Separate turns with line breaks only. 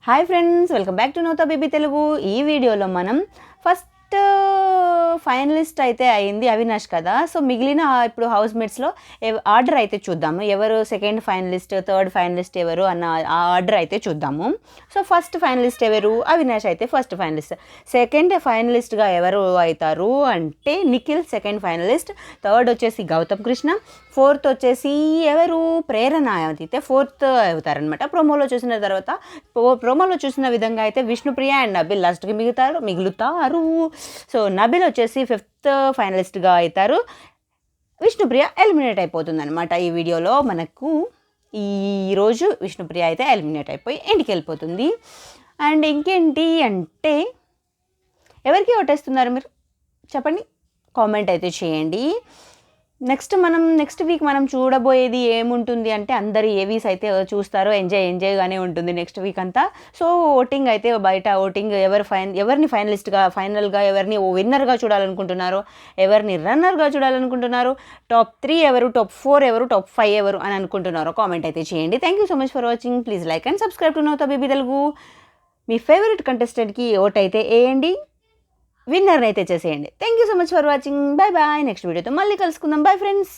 Hi friends, welcome back to నోతా baby Telugu. ఈ వీడియోలో మనం ఫస్ట్ ఫైనలిస్ట్ అయితే అయింది అవినాష్ కదా. సో మిగిలిన ఇప్పుడు హౌస్ మేట్స్లో ఆర్డర్ అయితే చూద్దాము. ఎవరు సెకండ్ ఫైనలిస్ట్, థర్డ్ ఫైనలిస్ట్ ఎవరు అన్న ఆ ఆర్డర్ అయితే చూద్దాము. సో ఫస్ట్ ఫైనలిస్ట్ ఎవరు? అవినాష్ అయితే ఫస్ట్ ఫైనలిస్ట్. సెకండ్ ఫైనలిస్ట్గా ఎవరు అవుతారు అంటే నిఖిల్ సెకండ్ ఫైనలిస్ట్. థర్డ్ వచ్చేసి గౌతమ్ కృష్ణ. ఫోర్త్ వచ్చేసి ఎవరు? ప్రేరణ అయితే ఫోర్త్ అవుతారనమాట. ప్రోమోలో చూసిన విధంగా అయితే విష్ణుప్రియ అండ్ నబిల్ లాస్ట్కి మిగులుతారు. సో నబిల్ వచ్చేసి ఫిఫ్త్ ఫైనలిస్ట్గా అవుతారు. విష్ణుప్రియ ఎలిమినేట్ అయిపోతుంది అనమాట. ఈ వీడియోలో మనకు ఈరోజు విష్ణుప్రియ అయితే ఎలిమినేట్ అయిపోయి ఇంటికి వెళ్ళిపోతుంది. అండ్ ఇంకేంటి అంటే ఎవరికి ఓటేస్తున్నారు మీరు చెప్పండి, కామెంట్ అయితే చేయండి. నెక్స్ట్ వీక్ మనం చూడబోయేది ఏముంటుంది అంటే అందరు ఏవీస్ అయితే చూస్తారో ఎంజాయ్గానే ఉంటుంది నెక్స్ట్ వీక్ అంతా. సో ఓటింగ్ అయితే బయట ఓటింగ్ ఎవరిని ఫైనల్గా ఎవరిని విన్నర్గా చూడాలనుకుంటున్నారో, ఎవరిని రన్నర్గా చూడాలనుకుంటున్నారు, టాప్ 3 ఎవరు, టాప్ 4 ఎవరు, టాప్ 5 ఎవరు అని అనుకుంటున్నారో కామెంట్ అయితే చేయండి. Thank you so much for watching. Please like and subscribe to నోతా బేబీ తెలుగు. మీ ఫేవరెట్ కంటెస్టెంట్కి ఓట్ అయితే వేయండి, విన్నర్ అయితే చేసేయండి. Thank you so much for watching. Bye bye. Next వీడియోతో మళ్ళీ కలుసుకుందాం. Bye friends.